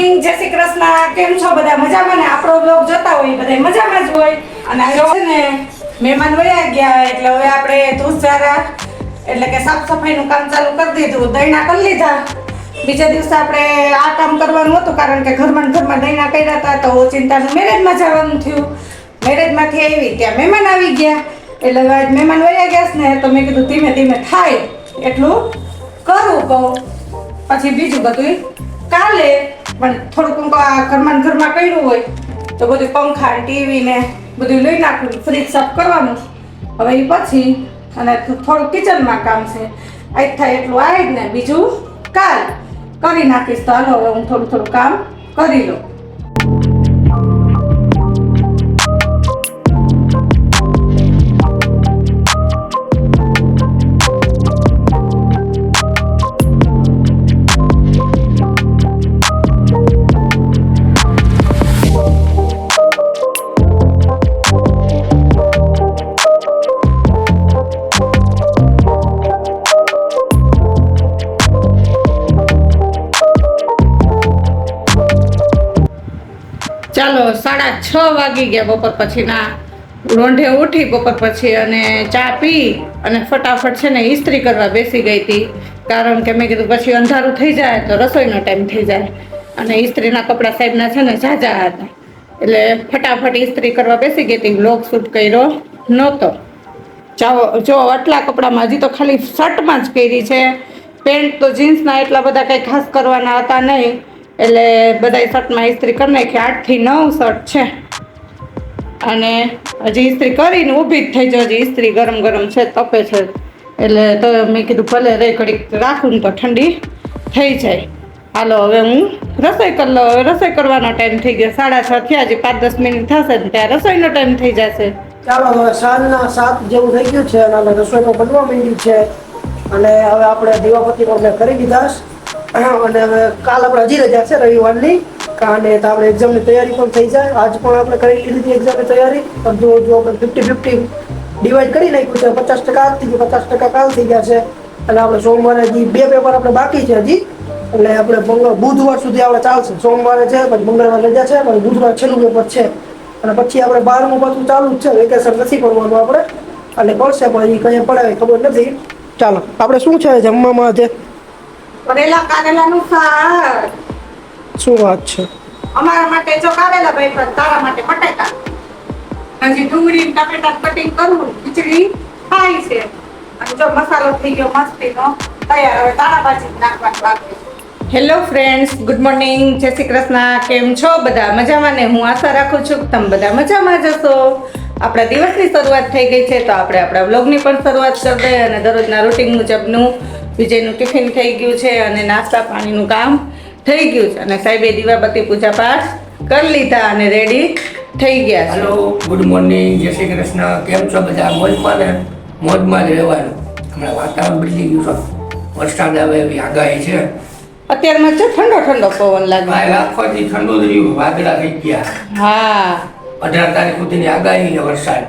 Morning, જય શ્રી કૃષ્ણ. કેમ છો બધા? મજામાં ને? આપણો બ્લોગ જોતા હોય બધા મજામાં જ હોય. અને આજે છે ને મહેમાન વયા ગયા એટલે હવે આપણે ધૂસજારા એટલે કે સાફ સફાઈનું કામ ચાલુ કરી દીધું. દૈણા કરી લીધા. બીજા દિવસે આપણે આ કામ કરવાનું હતું કારણ કે ઘરમાં દૈણા કર્યા હતા તો ચિંતાનું મેરેજમાં જવાનું થયું. મેરેજમાંથી આવી ત્યાં મહેમાન આવી ગયા એટલે હવે આજ મહેમાન વયા ગયા છે ને તો મેં કીધું ધીમે ધીમે થાય એટલું કરું કહું. પછી બીજું બધું કાલે પણ થોડુંક ઘરમાં કર્યું હોય તો બધું પંખા ટીવી ને બધું લઈ નાખવું, ફ્રીજ સાફ કરવાનું. હવે એ પછી અને થોડું કિચનમાં કામ છે. આજ થાય એટલું આજ ને બીજું કાલ કરી નાખીશ. તો હાલો હવે હું થોડું કામ કરી લઉં. ચાલો 6:30 વાગી ગયા બપોર પછીના. રોંઢે ઉઠી બપોર પછી અને ચા પી અને ફટાફટ છે ને ઇસ્ત્રી કરવા બેસી ગઈ હતી. કારણ કે મેં કીધું પછી અંધારું થઈ જાય તો રસોઈનો ટાઈમ થઈ જાય અને ઇસ્ત્રીના કપડાં સાહેબના છે ને ઝાઝા હતા એટલે ફટાફટ ઇસ્ત્રી કરવા બેસી ગઈ હતી. બ્લોગ શૂટ કર્યો નહોતો. જો આટલા કપડામાં હજી તો ખાલી શર્ટમાં જ પહેરી છે. પેન્ટ તો જીન્સના એટલા બધા કંઈ ખાસ કરવાના હતા નહીં એટલે બધા શર્ટમાં ઇસ્ત્રી કરી નાખી. 8 થી 9 શર્ટ છે અને હજી ઇસ્ત્રી કરીને ઊભી જ થઈ જાય. હજી ઇસ્ત્રી ગરમ છે, તપે છે એટલે તો મેં કીધું ભલે રે ઘડીક રાખું ને તો ઠંડી થઈ જાય. હાલો હવે હું રસોઈ કરી લઉં. હવે રસોઈ કરવાનો ટાઈમ થઈ ગયો. 6:30 થયા. હજી 5-10 મિનિટ થશે ને ત્યાં રસોઈનો ટાઈમ થઈ જશે. ચાલો હવે સાંજના 7 જેવું થઈ ગયું છે અને રસોઈનો બનવા માંડી છે અને હવે આપણે દીવાબત્તી પણ મેં કરી દીધા અને હવે કાલ આપણે હજી રજા છે રવિવારની અને આપણે એક્ઝામની તૈયારી પણ થઈ જાય. આજ પણ આપણે કરી લીધી હતી એક્ઝામની તૈયારી પણ જો આપણે 50-50 ડિવાઈડ કરી નાખ્યું છે. 50% આજથી 50% કાલ થઈ ગયા છે અને આપણે સોમવારે હજી 2 પેપર આપણે બાકી છે હજી એટલે આપણે બુધવાર સુધી આપણે ચાલશે. સોમવારે છે પછી મંગળવારે રજા છે પછી બુધવાર છેલ્લું પેપર છે અને પછી આપણે 12મું પાછું ચાલુ જ છે. વેકેશન નથી પડવાનું આપણે એટલે પડશે પણ એ કઈ પડાવે ખબર નથી. ચાલો આપણે શું છે જમવામાં આજે? ભરેલા કારેલાનું શાક. શું વાત છે? અમારા માટે જો કારેલા ભાઈ પણ તારા માટે બટાકા. હજી ડુંગળી ટમેટા કટિંગ કરવું, ખીચડી ખાઈ છે અને જો મસાલો થઈ ગયો મસ્તીનો તૈયાર. હવે તારા ભાજી નાખવાનું બાકી. હેલો ફ્રેન્ડ્સ, ગુડ મોર્નિંગ, જય શ્રી કૃષ્ણ. કેમ છો બધા? મજામાં ને? હું આશા રાખું છું કે તમે બધા મજામાં જ હશો. આપણા દિવસની શરૂઆત થઈ ગઈ છે તો આપણે આપણા બ્લોગની પણ શરૂઆત કરી દઈએ અને દરરોજના રૂટીન મુજબનું વિજયનું ટિફિન થઈ ગયું છે અને નાસ્તા પાણીનું કામ થઈ ગયું છે અને સાહેબે દીવાબત્તી પૂજા પાઠ કરી લીધા અને રેડી થઈ ગયા છે. હેલો, ગુડ મોર્નિંગ, જય શ્રી કૃષ્ણ. કેમ છો બધા? મોજમાં ને? મોજમાં જ રહેવાનું. હમણાં વાતાવરણ બદલી ગયું છે, વરસાદ આવે એવી આગાહી છે. અત્યારમાં છે ઠંડો પવન લાગે. કાલ આખોથી ઠંડુ જ રહ્યું, વાદળા થઈ ગયા. હા, 18 તારીખ સુધીની આગાહી છે વરસાદ.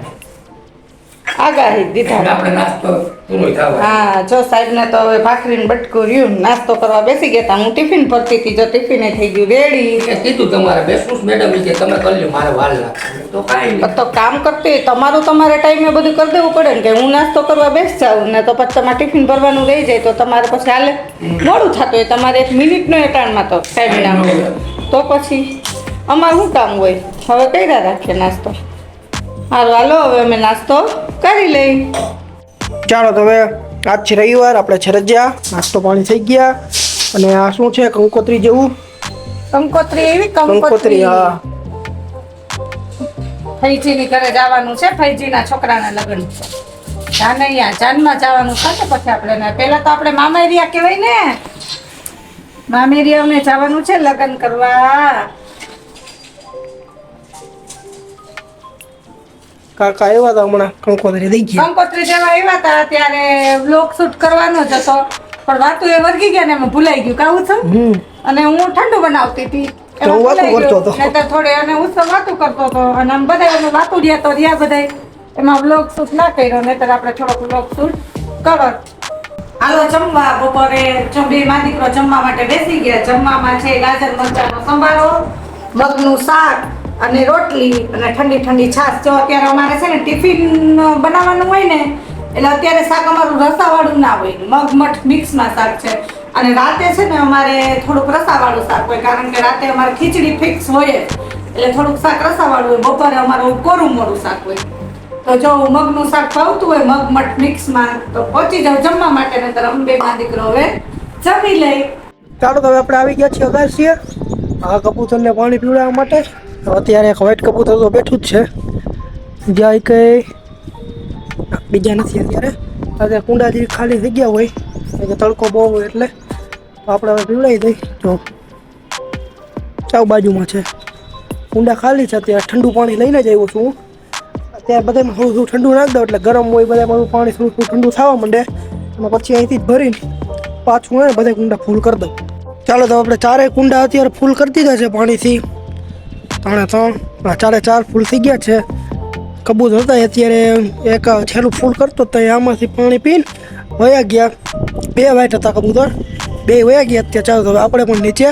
આગાહી દીધા. આપણે નાસ્તો પૂરો થવા. હા, જો સાહેબને તો હવે ભાખરીને બટકું રહ્યું, નાસ્તો કરવા બેસી ગયા હતા. હું ટિફિન ભરતી હતી, જો ટિફિને થઈ ગયું રેડી. એ કીધું તમારે બેસવું મેડમ કે તમે કરી લો, મારે વાર લાગશે તો કાંઈ નહીં. તો કામ કરતી તમારું તમારે ટાઈમે બધું કરી દેવું પડે ને કે હું નાસ્તો કરવા બેસી જાઉં ને તો પછી તમારે ટિફિન ભરવાનું રહી જાય તો તમારે પછી હાલે મોડું થતું હોય. તમારે 1 મિનિટનો એટાણમાં તો ટાઈમ ના હોય તો પછી અમારું શું કામ હોય. હવે કર્યા રાખીએ નાસ્તો. હાલો હવે અમે નાસ્તો કરી લઈ. ચાલો તો હવે આજ છે રવિવાર, આપણે છે રજા, નાસ્તો પાણી થઈ ગયા અને આ શું છે કંકોત્રી જેવું? કંકોત્રી એવી કંકોત્રી. હા, ફૈજીની ઘરે જવાનું છે. ફૈજીના છોકરાના લગ્ન છે. જાનૈયા જાનમાં જવાનું છે પછી આપણે પહેલા તો આપણે મામેરિયા કહેવાય ને, મામેરિયાને જવાનું છે લગ્ન કરવા. કાકા એવા હતા હમણાં કંકોત્રી દઈ ગયા. કંકોત્રી જેવા આવ્યા હતા ત્યારે બ્લોગ શૂટ કરવાનો જ હતો પણ વાતું એ વર્ગી ગયા ને એમાં ભૂલાઈ ગયું કાવું છે અને હું ઠંડુ બનાવતી હતી એમાં ભૂલાઈ ગયું. નહીંતર થોડે અને ઉત્સવ વાતું કરતો હતો અને આમ બધા વાતું રહ્યા તો રહ્યા બધા એમાં બ્લોગ શૂટ ના કર્યો નહીંતર આપણે થોડોક બ્લોગ શૂટ કરો. હાલો જમવા. બપોરે બે માં દીકરો જમવા માટે બેસી ગયા. જમવામાં છે ગાજર મરચાંનો સંભારો, મગનું શાક અને રોટલી અને ઠંડી ઠંડી છાશ. જો અત્યારે અમારે છે ને ટિફિન બનાવવાનું હોય ને એટલે અત્યારે શાક અમારું રસાવાળું ના હોય, મગમઠ મિક્સમાં શાક છે. અને રાતે છે ને અમારે થોડુંક રસાવાળું શાક હોય, કારણ કે રાતે અમારે ખીચડી ફિક્સ હોય જ. એટલે થોડુંક શાક રસાવાળું હોય. બપોરે અમારું કોરું મોરું શાક હોય. તો જો મગનું શાક ભાવતું હોય મગમઠ મિક્સમાં તો પહોંચી જાવ જમવા માટે, ને તરફ બે માં દીકરો હવે જમી લઈ. ચાલો તો હવે આપણે આવી ગયા છીએ અગાસીએ આ કબૂતરને પાણી પીવડાવવા માટે. તો અત્યારે એક વ્હાઈટ કબૂતર તો બેઠું જ છે, જ્યાં કંઈ બીજા નથી અત્યારે. અત્યારે કુંડા જે ખાલી થઈ ગયા હોય કે તડકો બહુ હોય એટલે તો આપણે હવે પીવડાવી દઈ. જો ચાવ બાજુમાં છે, કુંડા ખાલી છે. અત્યારે ઠંડુ પાણી લઈને જ આવ્યો છું હું. અત્યારે બધામાં થોડું થોડું ઠંડુ નાખ દઉં એટલે ગરમ હોય બધા મારું પાણી થોડું થોડું ઠંડુ થવા માંડે અને પછી અહીંથી જ ભરીને પાછું હોય ને બધા કુંડા ફૂલ કરી દઉં. ચાલો તો આપણે ચારેય કુંડા અત્યારે ફૂલ કરી દીધા છે પાણીથી. 3 ચારે 4 ફૂલ થઈ ગયા છે. કબૂતર હતા અત્યારે એક છેલ્લું ફૂલ કરતો તો આમાંથી પાણી પીને વયા ગયા. 2 વાઇટ હતા કબૂતર, 2 વયા ગયા અત્યારે. ચાલો તો આપણે પણ નીચે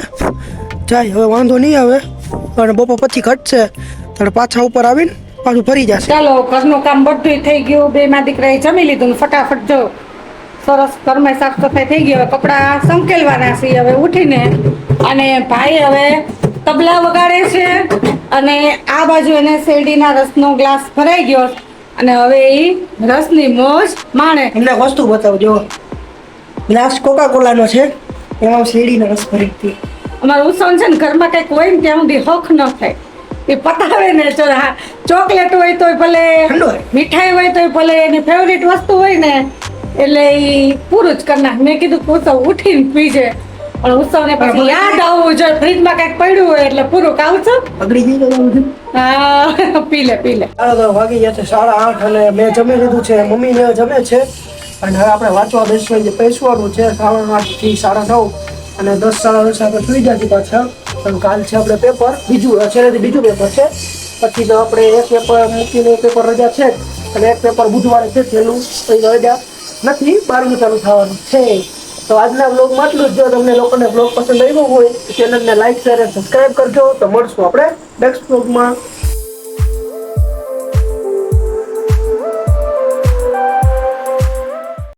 જાય, હવે વાંધો નહીં આવે અને બપોર પછી ઘટશે ત્યારે પાછા ઉપર આવીને પાછું ફરી જશે. ચાલો ઘરનું કામ બધું થઈ ગયું. બે માં દીકરાએ જમી લીધું ને ફટાફટ જો સરસ ઘરમાં સાફ સફાઈ થઈ ગઈ. હવે કપડાં સંકેલવાના છે હવે ઉઠીને. અને ભાઈ હવે તબલા વગાડે છે અને આ બાજુ એને શેરડીના રસનો ગ્લાસ ભરાઈ ગયો અને હવે એ રસની મોજ માણે. એમને એક વસ્તુ બતાવજો, ગ્લાસ કોકા કોલાનો છે, એમાં શેરડીનો રસ ભરી હતી. અમારું ઉત્સવ છે ને ઘરમાં કંઈક હોય ને ત્યાં સુધી હક ન થાય. એ પતાવે ને ચોકલેટ હોય તોય ભલે, ઠંડુ હોય, મીઠાઈ હોય તોય ભલે, એની ફેવરિટ વસ્તુ હોય ને એટલે એ પૂરું જ કરી નાખ. મેં કીધું ઉત્સવ ઉઠીને પીજે, પણ ઉત્સવને પછી યાદ આવવું જોઈએ. ફ્રીજમાં કંઈક પડ્યું હોય એટલે પૂરું કાવું છો. અગડી ગઈ તો હા પી લે પી લે. ચાલો તો વાગી ગયા છે 8:30 અને મેં જમી લીધું છે, મમ્મીને જમે છે અને હવે આપણે વાંચવા બેસવા જે બેસવાનું છે 8:30 થી 9:30 અને 10 સાડા 10 આપણે સુઈ જઈએ પાછા. પણ કાલ છે આપણે પેપર, બીજું છેલ્લેથી બીજું પેપર છે. પછી તો આપણે એક પેપર મૂકીને એક પેપર રજા છે અને એક પેપર બુધવારે છે છેલ્લું, પછી રજા નથી, 12મું ચાલુ થવાનું છે. તો આજના બ્લોગમાં આટલું જ. જો તમને લોકોને બ્લોગ પસંદ આવ્યો હોય તો ચેનલને લાઈક શેર અને સબસ્ક્રાઈબ કરજો. તો મળશું આપણે નેક્સ્ટ બ્લોગમાં.